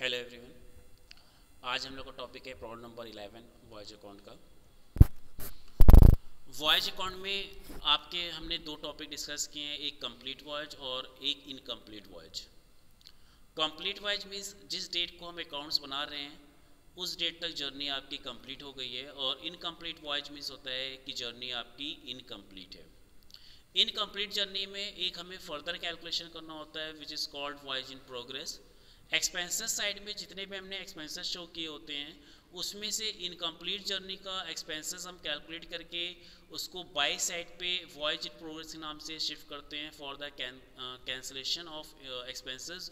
Hello everyone. आज हम लोग का टॉपिक है प्रॉब्लम नंबर 11 वॉयज अकाउंट का। वॉयज अकाउंट में आपके हमने दो टॉपिक डिस्कस किए हैं, एक कंप्लीट वॉयज और एक incomplete voyage. Complete voyage means जिस डेट को हम अकाउंट्स बना रहे हैं उस डेट तक जर्नी आपकी कंप्लीट हो गई है, और इनकम्प्लीट वॉयज मीन्स होता है कि जर्नी आपकी इनकम्प्लीट है। इनकम्प्लीट जर्नी में एक हमें फर्दर कैलकुलेशन करना होता है which is called voyage in progress. Expenses side में जितने भी हमने एक्सपेंसेस शो किए होते हैं उसमें से इनकम्प्लीट जर्नी का एक्सपेंसेस हम कैलकुलेट करके उसको बाई साइड पे वॉयज इन प्रोग्रेस के नाम से शिफ्ट करते हैं for the cancellation of expenses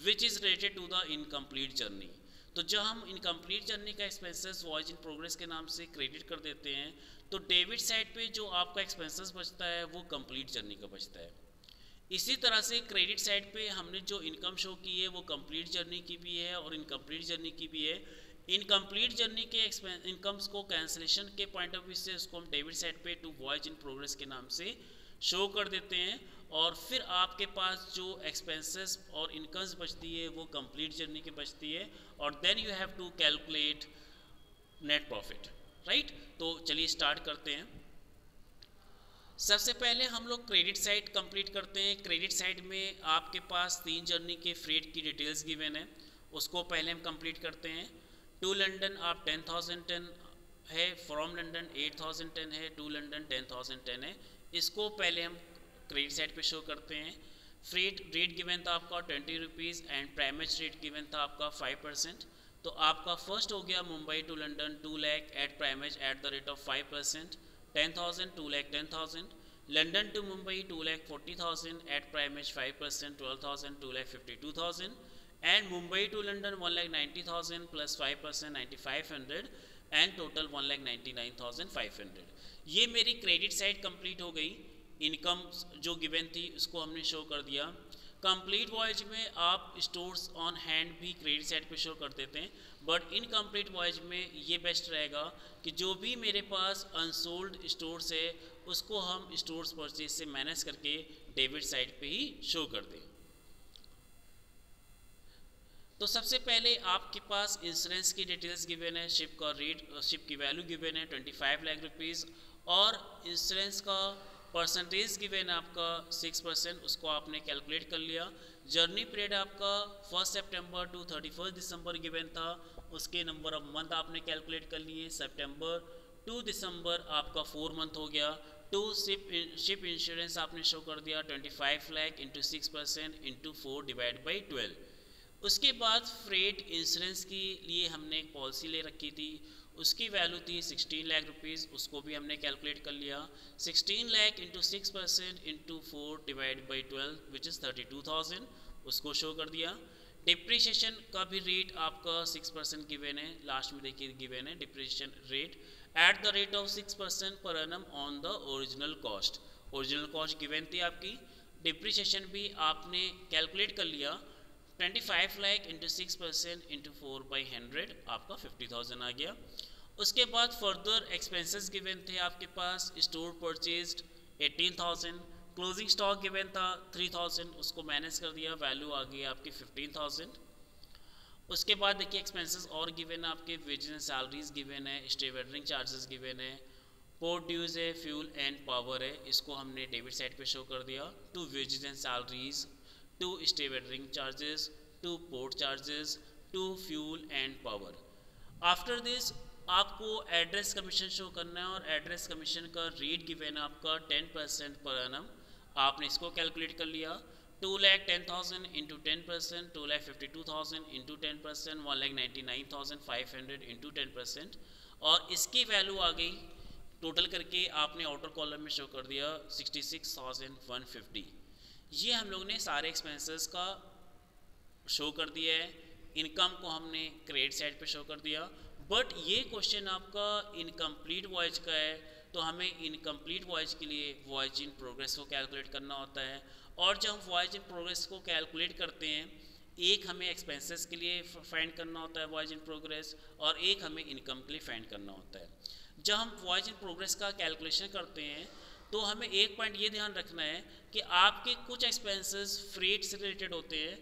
which is related to the incomplete journey. तो जब हम इनकम्प्लीट जर्नी का एक्सपेंसेस वॉयज इन प्रोग्रेस के नाम से क्रेडिट कर देते हैं तो डेबिट साइड पे जो आपका एक्सपेंसेस बचता है वो कंप्लीट जर्नी का बचता है। इसी तरह से क्रेडिट साइड पे हमने जो इनकम शो की है वो कंप्लीट जर्नी की भी है और इनकम्प्लीट जर्नी की भी है। इनकम्प्लीट जर्नी के इनकम्स को कैंसलेशन के पॉइंट ऑफ व्यू से उसको हम डेबिट साइड पे टू वॉयज इन प्रोग्रेस के नाम से शो कर देते हैं, और फिर आपके पास जो एक्सपेंसेस और इनकम्स बचती है वो कंप्लीट जर्नी की बचती है, और then you have to calculate net profit, right. तो चलिए स्टार्ट करते हैं। सबसे पहले हम लोग क्रेडिट साइड कंप्लीट करते हैं। क्रेडिट साइड में आपके पास 3 जर्नी के फ्रेट की डिटेल्स गिवन है, उसको पहले हम कंप्लीट करते हैं। टू लंदन आप 10,000 टन है, फ्रॉम लंदन 8,000 टन है, टू लंदन 10,000 टन है। इसको पहले हम क्रेडिट साइड पे शो करते हैं। फ्रेट रेट गिवन था आपका 20 rupees and primage rate given था आपका 5%। तो आपका फर्स्ट हो गया Mumbai to London 2 lakh at primage at the rate of 5%, 10,000 2 lakh 10,000। London to Mumbai 2 lakh 40,000 at primage 5%, 12,000 2 lakh 52,000। And Mumbai to London 1 lakh 90,000 plus 5% 9,500 and total 1 lakh 99,500। ये मेरी क्रेडिट साइड कंप्लीट हो गई। इनकम जो गिवन थी उसको हमने शो कर दिया। कंप्लीट वॉयज में आप स्टोर्स ऑन हैंड भी क्रेडिट साइड पे शो कर देते हैं, बट इनकम्प्लीट वॉयज में ये बेस्ट रहेगा कि जो भी मेरे पास अनसोल्ड स्टोर्स है उसको हम स्टोर्स परचेज से मैनेज करके डेबिट साइड पे ही शो कर दें। तो सबसे पहले आपके पास इंश्योरेंस की डिटेल्स गिवन है, शिप का रेट, शिप की वैल्यू गिवन है 25 लाख रुपीज़, और इंश्योरेंस का परसेंटेज गिवन है आपका 6%, उसको आपने कैलकुलेट कर लिया। जर्नी पीरियड आपका 1 सितंबर टू 31 दिसंबर गिवन था, उसके नंबर ऑफ मंथ आपने कैलकुलेट कर लिए। सितंबर टू दिसंबर आपका 4 मंथ हो गया। टू शिप इंश्योरेंस आपने शो कर दिया 25 lakh into 6% into 4 divide by 12। उसके बाद फ्रेट इंश्योरेंस के लिए हमने एक पॉलिसी ले रखी थी, उसकी वैल्यू थी 16 लाख रुपीज़, उसको भी हमने कैलकुलेट कर लिया। 16 lakh into 6% into 4 divide by 12 which is 32,000, उसको शो कर दिया। डिप्रिशिएशन का भी रेट आपका 6% गिवन है, लास्ट में देखिए गिवन है depreciation rate at the rate of 6% per annum on the original cost. Original cost given थी आपकी। डिप्रिशिएशन भी आपने कैलकुलेट कर लिया। 25 लाख इंटू 6% इंटू 4/100 आपका 50,000 आ गया। उसके बाद फर्दर एक्सपेंसेस गिवन थे आपके पास। Store purchased 18,000, closing stock given था 3,000, उसको मैनेज कर दिया, वैल्यू आ गई आपकी 15,000। उसके बाद देखिए एक्सपेंसेस और गिवन है आपके, वेजेस एंड सैलरीज गिवन है, स्टे वेटरिंग चार्जेस गिवन है, पोर्ट ड्यूज है, फ्यूल एंड पावर है, इसको हमने डेबिट साइड पे शो कर दिया। To wages and salaries, to stevedoring charges, to port charges, to fuel and power. After this आपको एड्रेस कमीशन शो करना है, और एड्रेस कमीशन का रेट गिवन है आपका 10% पर एनम। आपने इसको कैलकुलेट कर लिया। 2,10,000 इंटू 10%, 2,52,000 इंटू 10%, 1,99,500 इंटू 10%, और इसकी वैल्यू आ गई टोटल करके आपने आउटर कॉलम में शो कर दिया 66,150। ये हम लोग ने सारे एक्सपेंसेस का शो कर दिया है। इनकम को हमने क्रेडिट साइड पे शो कर दिया। बट ये क्वेश्चन आपका इनकम्प्लीट वॉयज का है, तो हमें इनकम्प्लीट वॉयज के लिए वॉयज इन प्रोग्रेस को कैलकुलेट करना होता है। और जब हम वॉयज इन प्रोग्रेस को कैलकुलेट करते हैं, एक हमें एक्सपेंसेस के लिए फाइंड करना होता है वॉयज इन प्रोग्रेस, और एक हमें इनकम के लिए फाइंड करना होता है। जब हम वॉयज इन प्रोग्रेस का कैलकुलेशन करते हैं तो हमें एक पॉइंट ये ध्यान रखना है कि आपके कुछ एक्सपेंसेस फ्रेट से रिलेटेड होते हैं,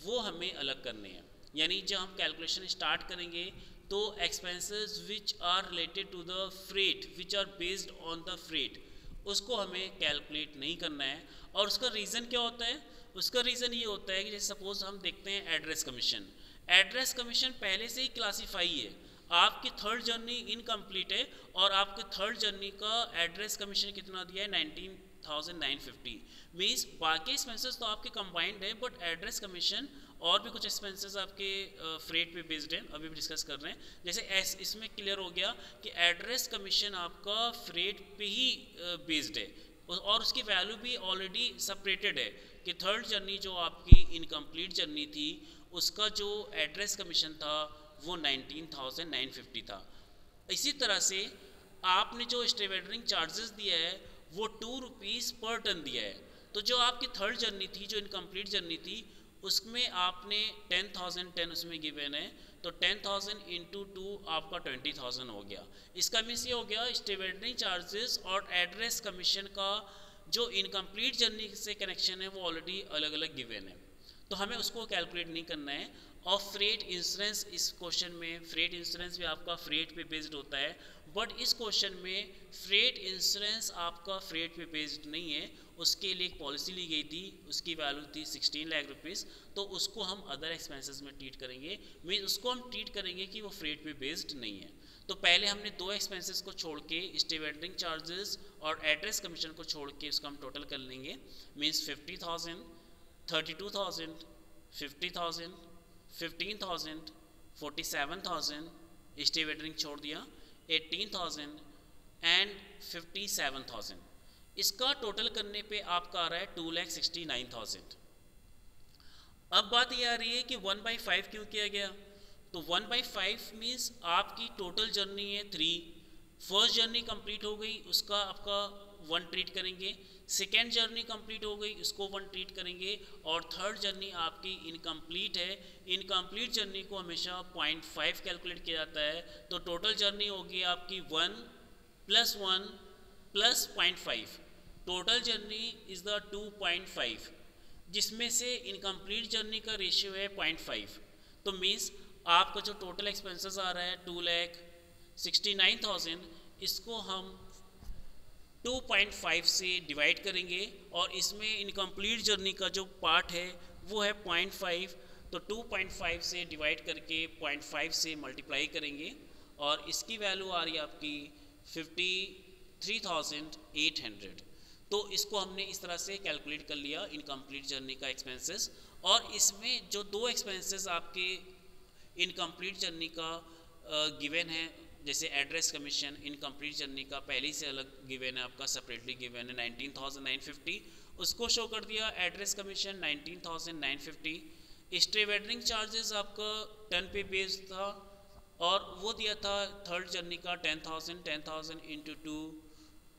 वो हमें अलग करने हैं। यानी जब हम कैलकुलेशन स्टार्ट करेंगे तो expenses which are related to the freight which are based on the freight उसको हमें कैलकुलेट नहीं करना है। और उसका रीज़न क्या होता है? उसका रीज़न ये होता है कि जैसे सपोज हम देखते हैं एड्रेस कमीशन। एड्रेस कमीशन पहले से ही क्लासीफाई है, आपकी थर्ड जर्नी इनकम्प्लीट है और आपके थर्ड जर्नी का एड्रेस कमीशन कितना दिया है 19,950। मीन्स बाकी एक्सपेंसेस तो आपके कंबाइंड है बट एड्रेस कमीशन और भी कुछ एक्सपेंसेस आपके फ्रेट पे बेस्ड हैं, अभी भी डिस्कस कर रहे हैं। जैसे इसमें क्लियर हो गया कि एड्रेस कमीशन आपका फ्रेट पे ही बेस्ड है और उसकी वैल्यू भी ऑलरेडी सेपरेटेड है कि थर्ड जर्नी जो आपकी इनकम्प्लीट जर्नी थी उसका जो एड्रेस कमीशन था वो 19,950 था। इसी तरह से आपने जो स्टेवेडरिंग चार्जेस दिया है वो 2 रुपीज़ पर टन दिया है। तो जो आपकी थर्ड जर्नी थी, जो इनकम्प्लीट जर्नी थी, उसमें आपने 10,010 उसमें गिवन है, तो 10,000 इंटू 2 आपका 20,000 हो गया। इसका मीन्स ये हो गया स्टेवेडरिंग चार्जेस और एड्रेस कमीशन का जो इनकम्प्लीट जर्नी से कनेक्शन है वो ऑलरेडी अलग अलग गिवन है, तो हमें उसको कैलकुलेट नहीं करना है। और फ्रेट इंश्योरेंस, इस क्वेश्चन में फ्रेट इंश्योरेंस भी आपका फ्रेट पे बेस्ड होता है, बट इस क्वेश्चन में फ्रेट इंश्योरेंस आपका फ्रेट पे बेस्ड नहीं है। उसके लिए एक पॉलिसी ली गई थी, उसकी वैल्यू थी 16 लाख रुपीज़, तो उसको हम अदर एक्सपेंसेस में ट्रीट करेंगे। मीन उसको हम ट्रीट करेंगे कि वो फ्रेट पे बेस्ड नहीं है। तो पहले हमने दो एक्सपेंसेस को छोड़ के, स्टेवेडरिंग चार्जेस और एड्रेस कमीशन को छोड़ के उसका हम टोटल कर लेंगे। मीन्स 50,000, 32,000, 50,000, 15,000, 47,000, स्टेवेडरिंग छोड़ दिया 18,000 एंड 57,000। इसका टोटल करने पे आपका आ रहा है 2,69,000। अब बात ये आ रही है कि 1/5 क्यों किया गया? तो 1/5 मीन्स आपकी टोटल जर्नी है 3। फर्स्ट जर्नी कंप्लीट हो गई, उसका आपका 1 ट्रीट करेंगे। सेकेंड जर्नी कंप्लीट हो गई, उसको 1 ट्रीट करेंगे। और थर्ड जर्नी आपकी इनकम्प्लीट है। इनकम्प्लीट जर्नी को हमेशा 0.5 कैलकुलेट किया जाता है। तो टोटल जर्नी होगी आपकी 1 + 1 + 0.5। टोटल जर्नी इज़ द 2.5, जिसमें से इनकम्प्लीट जर्नी का रेशियो है 0.5। तो मीन्स आपका जो टोटल एक्सपेंसेस आ रहा है 2,69,000, इसको हम 2.5 से डिवाइड करेंगे और इसमें इनकम्प्लीट जर्नी का जो पार्ट है वो है 0.5। तो 2.5 से डिवाइड करके 0.5 से मल्टीप्लाई करेंगे और इसकी वैल्यू आ रही है आपकी 53,800। तो इसको हमने इस तरह से कैलकुलेट कर लिया इनकम्प्लीट जर्नी का एक्सपेंसेस। और इसमें जो दो एक्सपेंसेस आपके इनकम्प्लीट जर्नी का गिवन है, जैसे एड्रेस कमीशन इनकम्प्लीट जर्नी का पहले से अलग गिवन है, आपका सेपरेटली गिवन है 19,950, उसको शो कर दिया एड्रेस कमीशन 19,950। स्टेवेडरिंग चार्जेस आपका 10 पे बेस्ड था और वो दिया था थर्ड जर्नी का 10,000, 10,000 इंटू 2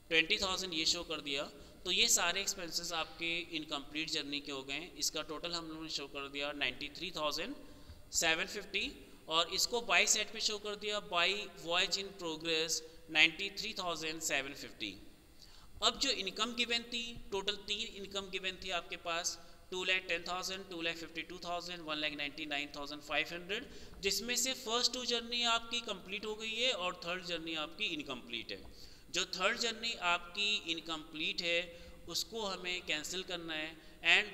20,000 ये शो कर दिया। तो ये सारे एक्सपेंसेस आपके इनकम्प्लीट जर्नी के हो गए। इसका टोटल हम लोगों ने शो कर दिया 93,750 और इसको बाई सेट पे शो कर दिया बाई वॉयज इन प्रोग्रेस 93,750। अब जो इनकम गिवन थी, टोटल 3 इनकम गिवन थी आपके पास 2,10,000, 2,52,000, 1,99,500, जिसमें से फर्स्ट 2 जर्नी आपकी कंप्लीट हो गई है और थर्ड जर्नी आपकी इनकम्प्लीट है। जो थर्ड जर्नी आपकी इनकम्प्लीट है उसको हमें कैंसिल करना है and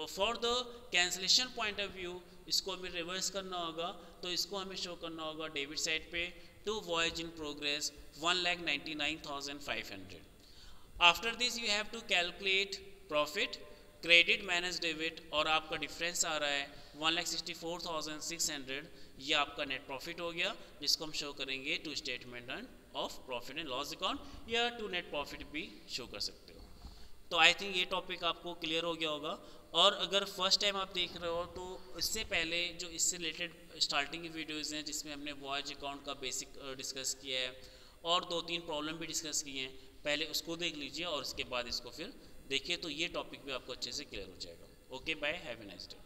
for the cancellation point of view इसको हमें रिवर्स करना होगा। तो इसको हमें शो करना होगा डेबिट साइड पे to voyage in progress 1,99,500। After this you have to calculate profit, credit minus debit, और आपका डिफरेंस आ रहा है 1,64,600। ये आपका नेट प्रॉफिट हो गया, जिसको हम शो करेंगे to statement of profit and loss account या टू नेट प्रॉफिट भी शो कर सकते हो। तो आई थिंक ये टॉपिक आपको क्लियर हो गया होगा। और अगर फर्स्ट टाइम आप देख रहे हो तो इससे पहले जो इससे रिलेटेड स्टार्टिंग की वीडियोज़ हैं जिसमें हमने वॉयज अकाउंट का बेसिक डिस्कस किया है और 2-3 प्रॉब्लम भी डिस्कस किए हैं, पहले उसको देख लीजिए और उसके बाद इसको फिर देखिए, तो ये टॉपिक भी आपको अच्छे से क्लियर हो जाएगा। Okay, bye, have a nice day.